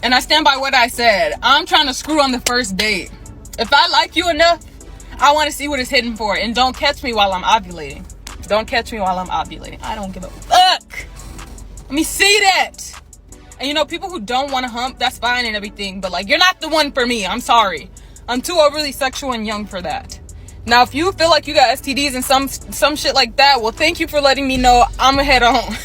And I stand by what I said. I'm trying to screw on the first date. If I like you enough, I want to see what it's hidden for. And don't catch me while I'm ovulating. Don't catch me while I'm ovulating. I don't give a fuck. Let me see that. And you know, people who don't want to hump, that's fine and everything. But like, you're not the one for me. I'm sorry. I'm too overly sexual and young for that. Now, if you feel like you got STDs and some shit like that, well, thank you for letting me know. I'm gonna head on.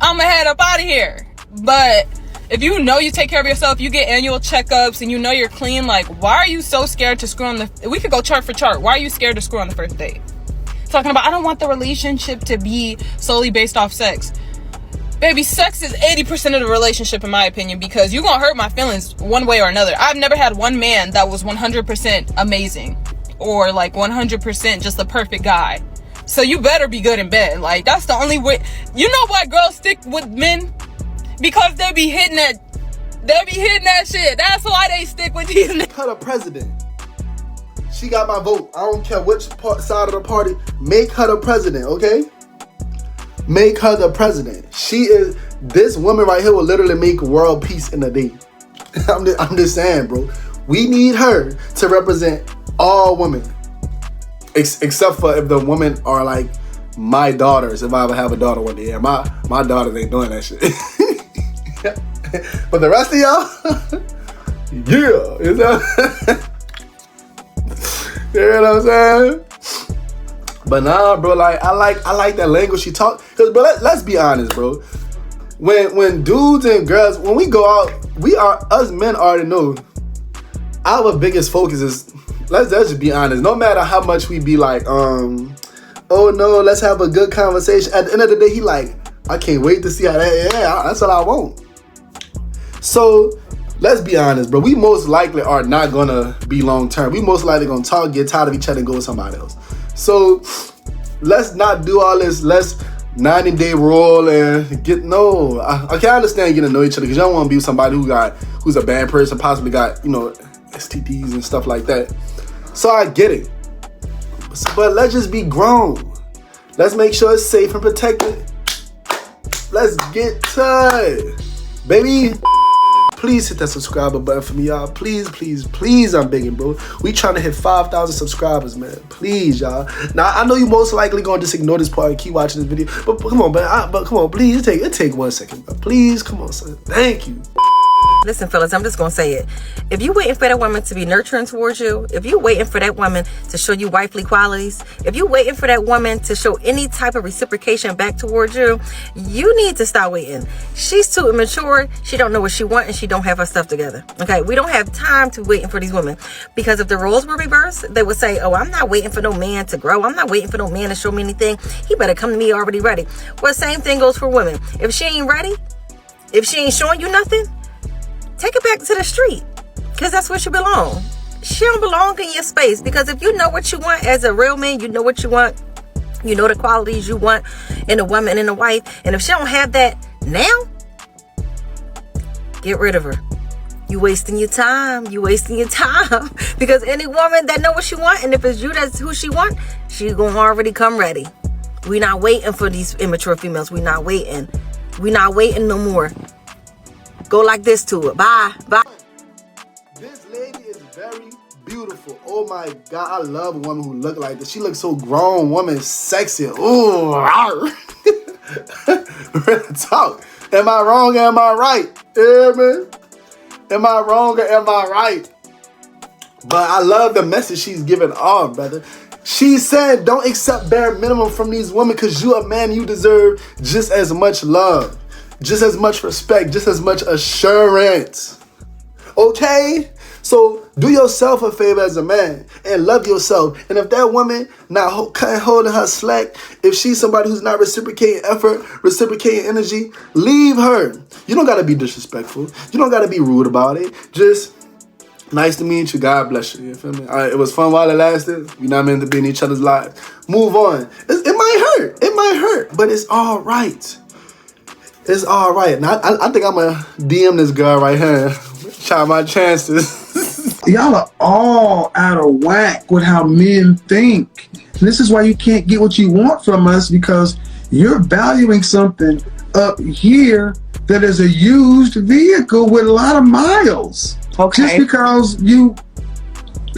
I'm gonna head up out of here. But if you know you take care of yourself, you get annual checkups, and you know you're clean, like, why are you so scared to screw on the... We could go chart for chart. Why are you scared to screw on the first date? Talking about, I don't want the relationship to be solely based off sex. Baby, sex is 80% of the relationship, in my opinion, because you're gonna hurt my feelings one way or another. I've never had one man that was 100% amazing, or like 100% just the perfect guy. So you better be good in bed. Like, that's the only way. You know why girls stick with men? Because they be hitting that shit. That's why they stick with these niggas. Cut a president. She got my vote. I don't care which side of the party. Make her the president, okay? Make her the president. She is... This woman right here will literally make world peace in a day. I'm just saying, bro. We need her to represent all women. Except for if the women are like my daughters. If I ever have a daughter one day. Yeah, my daughters ain't doing that shit. But the rest of y'all... Yeah. You know what I'm saying? But nah, bro, like I like that language she talk. Cause bro, let's be honest, bro. When dudes and girls, when we go out, us men already know our biggest focus is, let's just be honest. No matter how much we be like, oh no, let's have a good conversation. At the end of the day, he like, I can't wait to see how that. Yeah, that's what I want. So let's be honest, bro. We most likely are not gonna be long term. We most likely gonna talk, get tired of each other, and go with somebody else. So let's not do all this. Let's 90-day rule and get no. I can understand getting to know each other because you don't want to be with somebody who's a bad person, possibly got, you know, STDs and stuff like that. So I get it, but let's just be grown. Let's make sure it's safe and protected. Let's get to it, baby. Please hit that subscriber button for me, y'all. Please, please, please, I'm begging, bro. We trying to hit 5,000 subscribers, man. Please, y'all. Now, I know you most likely gonna just ignore this part and keep watching this video, but come on, but come on, please, it take 1 second, bro. Please, come on, son. Thank you. Listen, fellas, I'm just gonna say it. If you waiting for that woman to be nurturing towards you, if you waiting for that woman to show you wifely qualities, if you waiting for that woman to show any type of reciprocation back towards you, you need to start waiting. She's too immature. She don't know what she wants, and she don't have her stuff together. Okay, we don't have time to waiting for these women, because if the roles were reversed, they would say, oh, I'm not waiting for no man to grow. I'm not waiting for no man to show me anything. He better come to me already ready. Well, same thing goes for women. If she ain't ready, if she ain't showing you nothing, take it back to the street, because that's where she belong. She don't belong in your space, because if you know what you want as a real man, you know what you want, you know the qualities you want in a woman and a wife, and if she don't have that now, get rid of her. You wasting your time. You wasting your time. Because any woman that know what she want, and if it's you that's who she want, she gonna already come ready. We not waiting for these immature females. We not waiting. We not waiting no more. Go like this to it. Bye. Bye. This lady is very beautiful. Oh my God. I love a woman who look like this. She looks so grown, woman, sexy. Ooh. Real talk. Am I wrong or am I right? Yeah, man. Am I wrong or am I right? But I love the message she's giving off, brother. She said, don't accept bare minimum from these women, because you a man, you deserve just as much love, just as much respect, just as much assurance. Okay? So do yourself a favor as a man and love yourself. And if that woman not holding her slack, if she's somebody who's not reciprocating effort, reciprocating energy, leave her. You don't got to be disrespectful. You don't got to be rude about it. Just nice to meet you. God bless you. You feel me? All right, it was fun while it lasted. We're not meant to be in each other's lives. Move on. It might hurt. It might hurt, but it's all right. It's all right. Now, I think I'm going to DM this girl right here. Try my chances. Y'all are all out of whack with how men think. And this is why you can't get what you want from us, because you're valuing something up here that is a used vehicle with a lot of miles. Okay. Just because you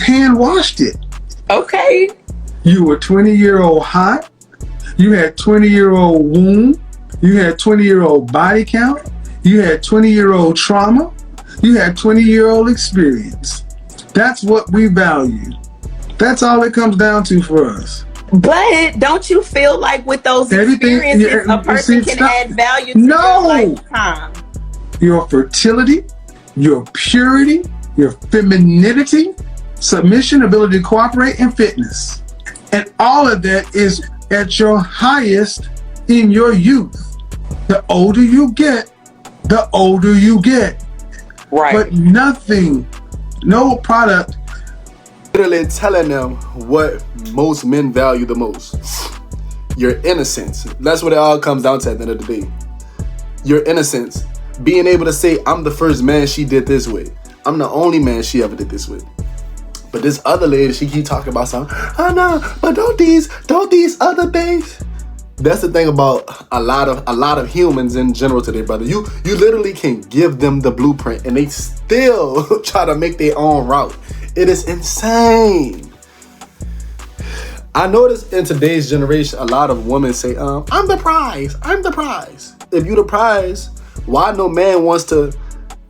hand washed it. Okay. You were 20-year-old hot. You had 20-year-old womb. You had 20-year-old body count. You had 20-year-old trauma. You had 20-year-old experience. That's what we value. That's all it comes down to for us. But don't you feel like with those experiences, a person can add value to your lifetime? Your fertility, your purity, your femininity, submission, ability to cooperate, and fitness. And all of that is at your highest in your youth. The older you get, the older you get. Right. But nothing, no product. Literally telling them what most men value the most. Your innocence. That's what it all comes down to at the end of the day. Your innocence. Being able to say, I'm the first man she did this with. I'm the only man she ever did this with. But this other lady, she keep talking about something. Oh no, but don't these other things. That's the thing about a lot of humans in general today, brother. You literally can give them the blueprint and they still try to make their own route. It is insane. I notice in today's generation, a lot of women say, I'm the prize. I'm the prize. If you the prize, why no man wants to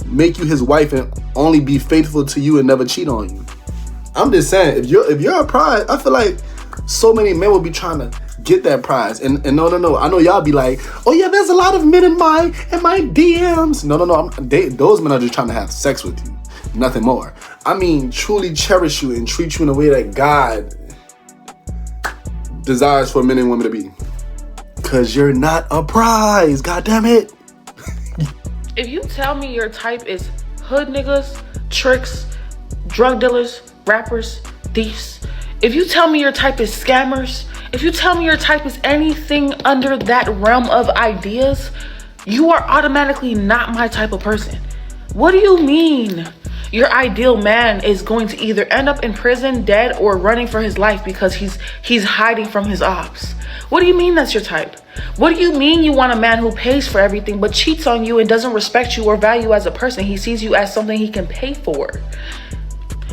make you his wife and only be faithful to you and never cheat on you? I'm just saying, if you're a prize, I feel like so many men will be trying to get that prize. And no. I know y'all be like, oh yeah, there's a lot of men in my DMs. No. Those men are just trying to have sex with you. Nothing more. I mean, truly cherish you and treat you in a way that God desires for men and women to be. Cause you're not a prize. God damn it. If you tell me your type is hood niggas, tricks, drug dealers, rappers, thieves, if you tell me your type is scammers, if you tell me your type is anything under that realm of ideas, you are automatically not my type of person. What do you mean? Your ideal man is going to either end up in prison, dead, or running for his life because he's hiding from his ops. What do you mean that's your type? What do you mean you want a man who pays for everything but cheats on you and doesn't respect you or value you as a person? He sees you as something he can pay for.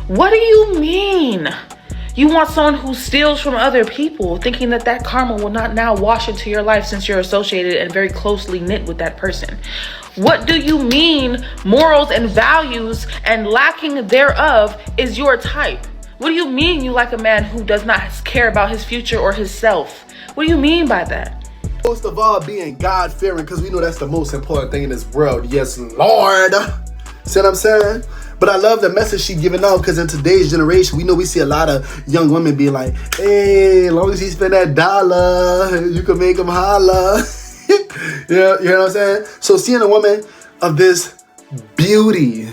What do you mean? You want someone who steals from other people, thinking that karma will not now wash into your life since you're associated and very closely knit with that person. What do you mean morals and values and lacking thereof is your type? What do you mean you like a man who does not care about his future or his self? What do you mean by that? Most of all, being God-fearing, because we know that's the most important thing in this world. Yes, Lord. See what I'm saying? But I love the message she's giving out, because in today's generation, we see a lot of young women being like, hey, as long as he spend that dollar, you can make him holla. You know what I'm saying? So seeing a woman of this beauty,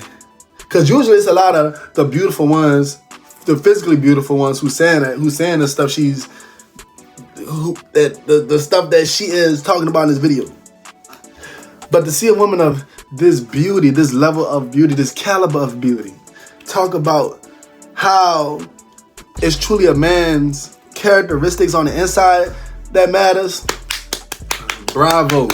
because usually it's a lot of the beautiful ones, the physically beautiful ones who's saying the stuff the stuff that she is talking about in this video. But to see a woman of this beauty, this level of beauty, this caliber of beauty, talk about how it's truly a man's characteristics on the inside that matters. Bravo.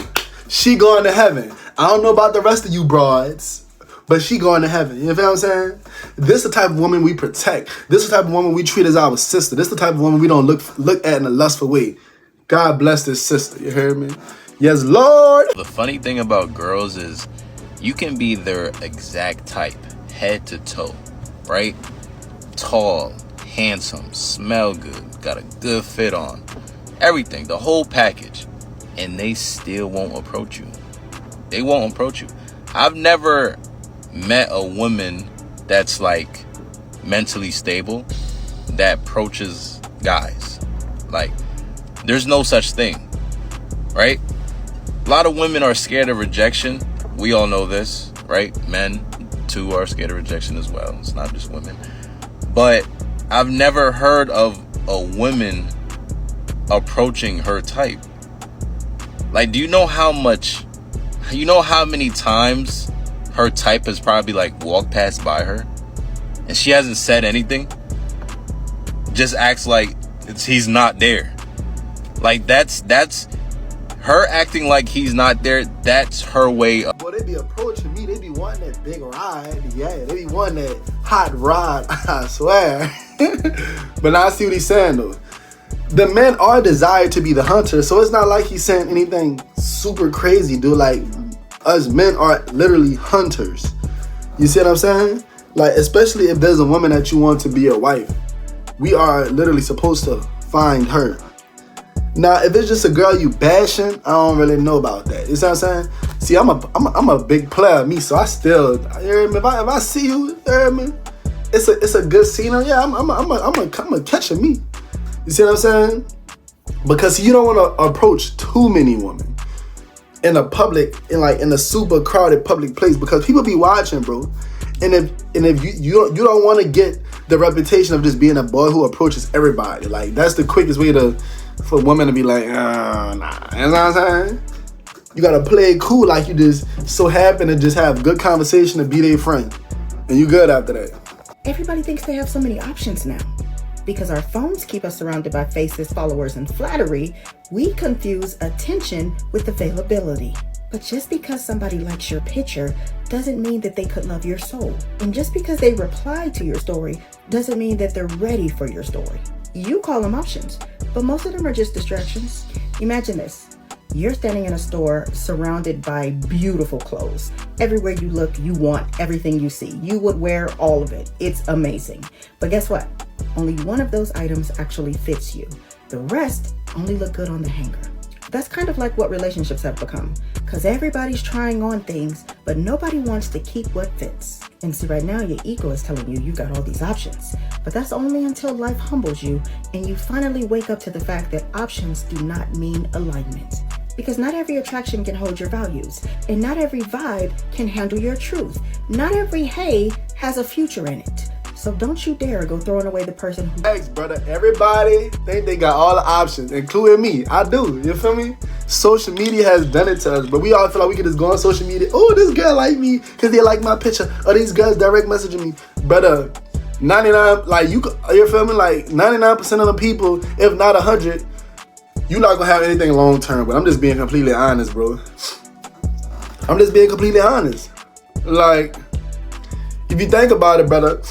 She going to heaven. I don't know about the rest of you broads, but she going to heaven. You feel what I'm saying? This is the type of woman we protect. This is the type of woman we treat as our sister. This is the type of woman we don't look at in a lustful way. God bless this sister. You hear me? Yes, Lord. The funny thing about girls is you can be their exact type, head to toe, right? Tall, handsome, smell good, got a good fit on, everything, the whole package, and they still won't approach you. They won't approach you. I've never met a woman that's like mentally stable that approaches guys. Like, there's no such thing, right? A lot of women are scared of rejection. We all know this, right? Men too are scared of rejection as well. It's not just women. But I've never heard of a woman approaching her type. Like, do you know how many times her type has probably like walked past by her and she hasn't said anything? Just acts like he's not there. Like, that's Her acting like he's not there, that's her way of... Boy, they be approaching me. They be wanting that big ride. Yeah, they be wanting that hot rod. I swear. But now I see what he's saying, though. The men are desired to be the hunter, so it's not like he's saying anything super crazy, dude. Like, us men are literally hunters. You see what I'm saying? Like, especially if there's a woman that you want to be your wife, we are literally supposed to find her. Now, if it's just a girl you bashing, I don't really know about that. You see what I'm saying? See, I'm a big player, me, so I still, you hear me? If I see you, you hear me? It's a good scenery. Yeah, I'm a catch of me. You see what I'm saying? Because you don't want to approach too many women in a public, in a super crowded public place, because people be watching, bro. And if you don't want to get the reputation of just being a boy who approaches everybody. Like, that's the quickest way for women to be like, nah. You know what I'm saying? You gotta play it cool, like you just so happen to just have good conversation and be their friend, and you good after that. Everybody thinks they have so many options now. Because our phones keep us surrounded by faces, followers, and flattery, we confuse attention with availability. But just because somebody likes your picture doesn't mean that they could love your soul. And just because they reply to your story doesn't mean that they're ready for your story. You call them options, but most of them are just distractions. Imagine this. You're standing in a store surrounded by beautiful clothes. Everywhere you look, you want everything you see. You would wear all of it. It's amazing. But guess what? Only one of those items actually fits you. The rest only look good on the hanger. That's kind of like what relationships have become, because everybody's trying on things, but nobody wants to keep what fits. And see, right now your ego is telling you got all these options, but that's only until life humbles you and you finally wake up to the fact that options do not mean alignment. Because not every attraction can hold your values, and not every vibe can handle your truth. Not every hey has a future in it. So don't you dare go throwing away the person who... Thanks, brother. Everybody think they got all the options, including me. I do. You feel me? Social media has done it to us, but we all feel like we can just go on social media. Oh, this girl like me because they like my picture. Or these girls direct messaging me. Brother, 99, you feel me? Like 99% of the people, if not 100, you're not going to have anything long term. But I'm just being completely honest, bro. I'm just being completely honest. Like, if you think about it, brother...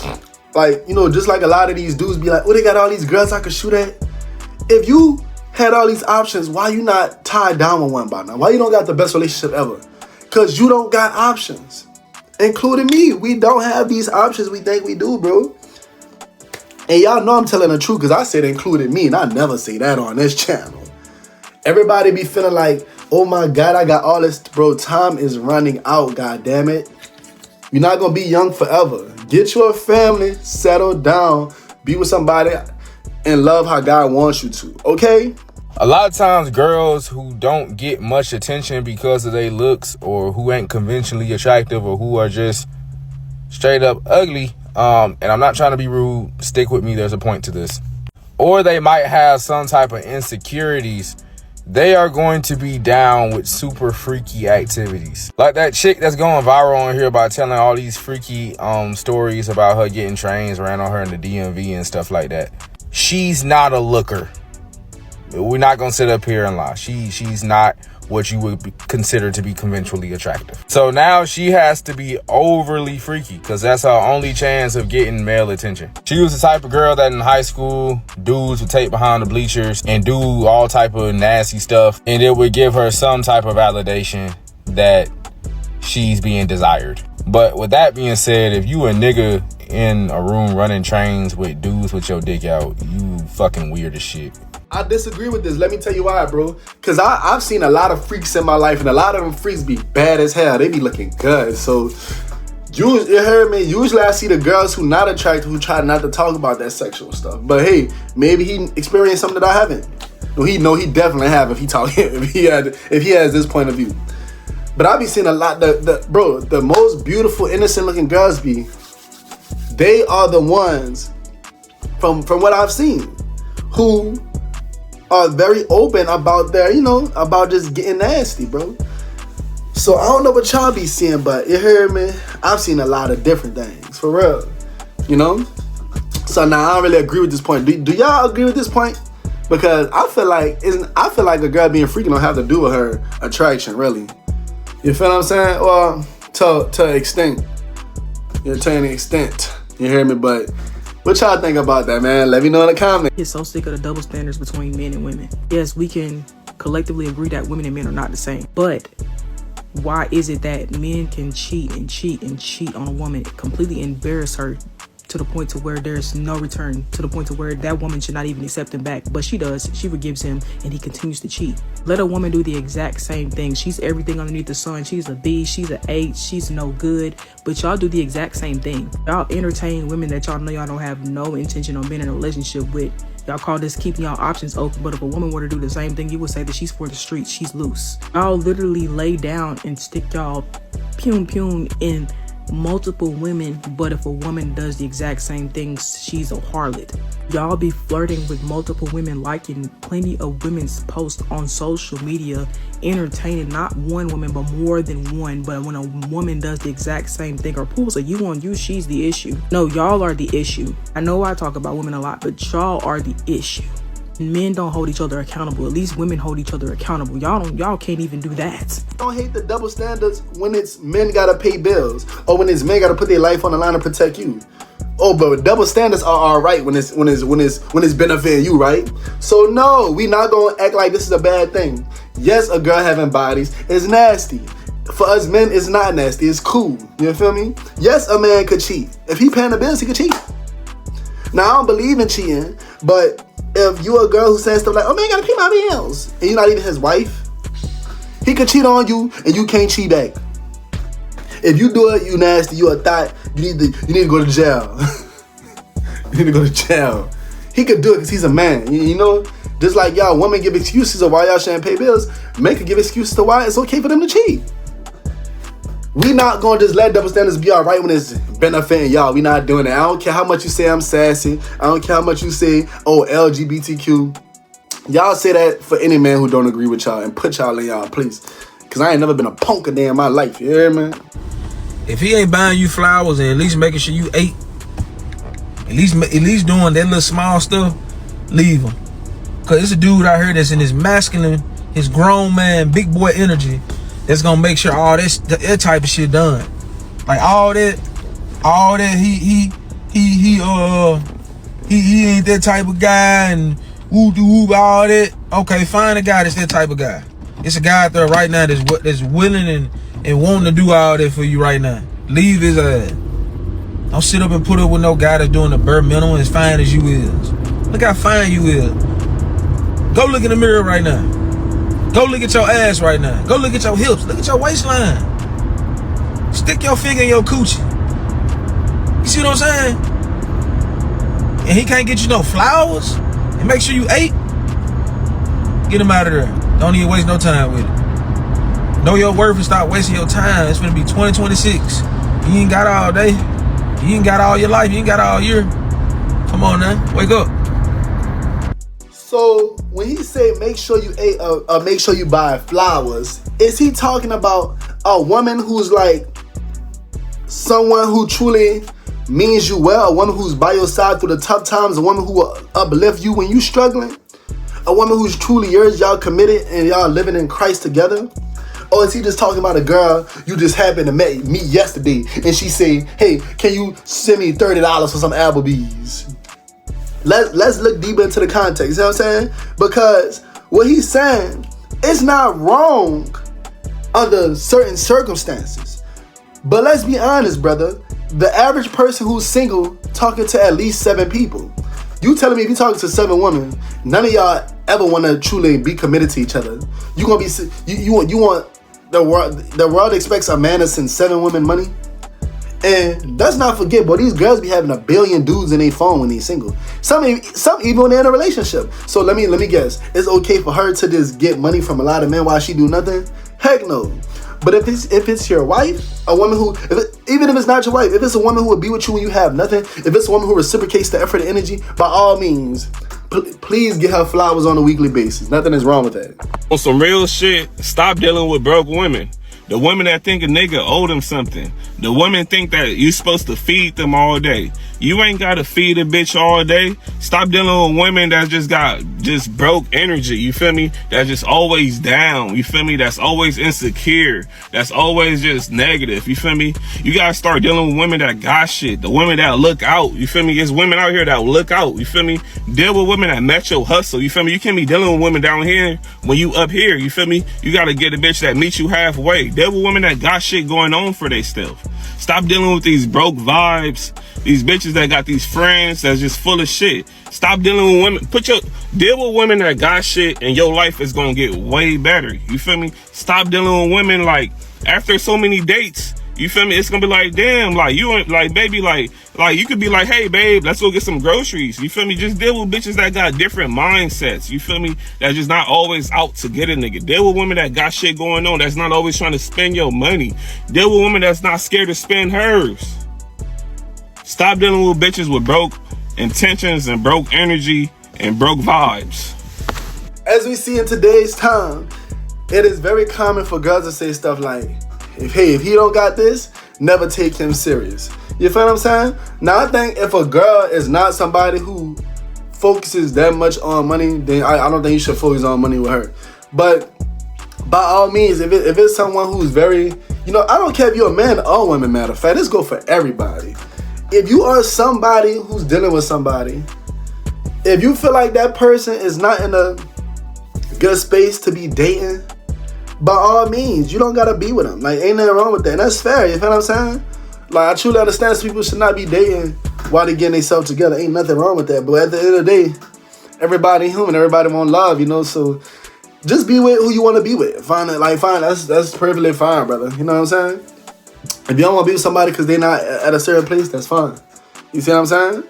just like a lot of these dudes be like, oh, they got all these girls I could shoot at. If you had all these options, why you not tied down with one by now? Why you don't got the best relationship ever? Because you don't got options. Including me. We don't have these options we think we do, bro. And y'all know I'm telling the truth because I said including me, and I never say that on this channel. Everybody be feeling like, oh my God, I got all this. Bro, time is running out, God damn it. You're not going to be young forever. Get your family, settle down, be with somebody, and love how God wants you to, okay? A lot of times, girls who don't get much attention because of their looks, or who ain't conventionally attractive, or who are just straight up ugly, and I'm not trying to be rude, stick with me, there's a point to this. Or they might have some type of insecurities. They are going to be down with super freaky activities. Like that chick that's going viral on here by telling all these freaky stories about her getting trains ran on her in the DMV and stuff like that. She's not a looker. We're not going to sit up here and lie. She's not what you would consider to be conventionally attractive. So now she has to be overly freaky because that's her only chance of getting male attention. She was the type of girl that in high school, dudes would take behind the bleachers and do all type of nasty stuff, and it would give her some type of validation that she's being desired. But with that being said, if you a nigga in a room running trains with dudes with your dick out, you fucking weird as shit. I disagree with this. Let me tell you why, bro. Because I've seen a lot of freaks in my life, and a lot of them freaks be bad as hell. They be looking good. So, you heard me. Usually I see the girls who not attractive who try not to talk about that sexual stuff. But hey, maybe he experienced something that I haven't. He definitely have if he has this point of view. But I be seeing a lot. The most beautiful, innocent looking girls they are the ones from what I've seen who are very open about their, about just getting nasty, bro. So I don't know what y'all be seeing, but you heard me. I've seen a lot of different things, for real. So now I don't really agree with this point. Do y'all agree with this point? Because I feel like a girl being freaky don't have to do with her attraction, really. You feel what I'm saying? Well, to an extent. To an extent. You hear me? But what y'all think about that, man? Let me know in the comments. Get so sick of the double standards between men and women. Yes, we can collectively agree that women and men are not the same. But why is it that men can cheat and cheat and cheat on a woman, completely embarrass her to the point to where there's no return, to the point to where that woman should not even accept him back, but she does. She forgives him and he continues to cheat. Let a woman do the exact same thing. She's everything underneath the sun. She's a B, she's an H, she's no good, but y'all do the exact same thing. Y'all entertain women that y'all know y'all don't have no intention on being in a relationship with. Y'all call this keeping y'all options open, but if a woman were to do the same thing, you would say that she's for the streets, she's loose. Y'all literally lay down and stick y'all pum in multiple women, but if a woman does the exact same things, she's a harlot. Y'all be flirting with multiple women, liking plenty of women's posts on social media, entertaining not one woman but more than one. But when a woman does the exact same thing or pulls a you on you, she's the issue. No, y'all are the issue. I know I talk about women a lot, but y'all are the issue. Men don't hold each other accountable. At least women hold each other accountable. Y'all can't even do that. I don't hate the double standards when it's men gotta pay bills or when it's men gotta put their life on the line to protect you. Oh, but double standards are alright when it's benefiting you, right? So no, we not gonna act like this is a bad thing. Yes, a girl having bodies is nasty. For us men, it's not nasty. It's cool. You feel me? Yes, a man could cheat. If he paying the bills, he could cheat. Now I don't believe in cheating, but if you a girl who says stuff like, oh man, you gotta pay my bills, and you're not even his wife, he could cheat on you and you can't cheat back. If you do it, you nasty, you a thought, you need to go to jail. You need to go to jail. He could do it because he's a man, you know? Just like y'all women give excuses of why y'all shouldn't pay bills, men could give excuses to why it's okay for them to cheat. We not gonna just let double standards be alright when it's benefiting y'all. We not doing it. I don't care how much you say I'm sassy. I don't care how much you say, oh, LGBTQ. Y'all say that for any man who don't agree with y'all and put y'all in y'all place. Cause I ain't never been a punk a day in my life. You hear me? If he ain't buying you flowers and at least making sure you ate, at least doing that little small stuff, leave him. Cause it's a dude out here that's in his masculine, his grown man, big boy energy. That's gonna make sure all that type of shit done. Like all that he ain't that type of guy and whoop all that. Okay, find a guy that's that type of guy. It's a guy out there right now that's willing and wanting to do all that for you right now. Leave his ass. Don't sit up and put up with no guy that's doing the bare minimum as fine as you is. Look how fine you is. Go look in the mirror right now. Go look at your ass right now. Go look at your hips. Look at your waistline. Stick your finger in your coochie. You see what I'm saying? And he can't get you no flowers and make sure you ate. Get him out of there. Don't even waste no time with it. Know your worth and stop wasting your time. It's gonna be 2026. You ain't got all day. You ain't got all your life. You ain't got all year. Come on now. Wake up. So when he say make sure you ate make sure you buy flowers, is he talking about a woman who's like someone who truly means you well, a woman who's by your side through the tough times, a woman who will uplift you when you struggling, a woman who's truly yours, y'all committed and y'all living in Christ together? Or is he just talking about a girl you just happened to meet yesterday and she say, hey, can you send me $30 for some Applebee's? Let's look deeper into the context, you know what I'm saying? Because what he's saying is not wrong under certain circumstances. But let's be honest, brother. The average person who's single talking to at least 7 people. You telling me if you're talking to 7 women, none of y'all ever want to truly be committed to each other. You gonna be you want the world expects a man to send 7 women money? And let's not forget, boy, these girls be having 1 billion dudes in their phone when they single. Some even when they're in a relationship. So let me guess. It's okay for her to just get money from a lot of men while she do nothing? Heck no. But if it's your wife, a woman who, even if it's not your wife, if it's a woman who will be with you when you have nothing, if it's a woman who reciprocates the effort and energy, by all means, please get her flowers on a weekly basis. Nothing is wrong with that. On some real shit, stop dealing with broke women. The women that think a nigga owe them something. The women think that you're supposed to feed them all day. You ain't gotta feed a bitch all day. Stop dealing with women that just got just broke energy, you feel me? That's just always down, you feel me? That's always insecure. That's always just negative, you feel me? You gotta start dealing with women that got shit. The women that look out, you feel me? There's women out here that look out, you feel me? Deal with women that match your hustle, you feel me? You can't be dealing with women down here when you up here, you feel me? You gotta get a bitch that meets you halfway. Deal with women that got shit going on for they self. Stop dealing with these broke vibes, these bitches that got these friends that's just full of shit. Stop dealing with women. Deal with women that got shit, and your life is gonna get way better. You feel me? Stop dealing with women like after so many dates. You feel me? It's gonna be like, damn, like you ain't like, baby, like you could be like, hey, babe, let's go get some groceries. You feel me? Just deal with bitches that got different mindsets. You feel me? That's just not always out to get a nigga. Deal with women that got shit going on. That's not always trying to spend your money. Deal with women that's not scared to spend hers. Stop dealing with bitches with broke intentions and broke energy and broke vibes. As we see in today's time, it is very common for girls to say stuff like, if he don't got this, never take him serious. You feel what I'm saying? Now, I think if a girl is not somebody who focuses that much on money, then I don't think you should focus on money with her. But by all means, if it's someone who's very, I don't care if you're a man or a woman, matter of fact, this go for everybody. If you are somebody who's dealing with somebody, if you feel like that person is not in a good space to be dating, by all means, you don't gotta be with them. Like, ain't nothing wrong with that. And that's fair, you feel what I'm saying? Like, I truly understand people should not be dating while they getting themselves together. Ain't nothing wrong with that. But at the end of the day, everybody human, everybody want love, so just be with who you want to be with. Fine, that's perfectly fine, brother. You know what I'm saying? If you don't want to be with somebody because they're not at a certain place, that's fine. You see what I'm saying?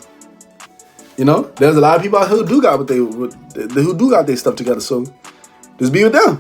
There's a lot of people out here who do got their stuff together, so just be with them.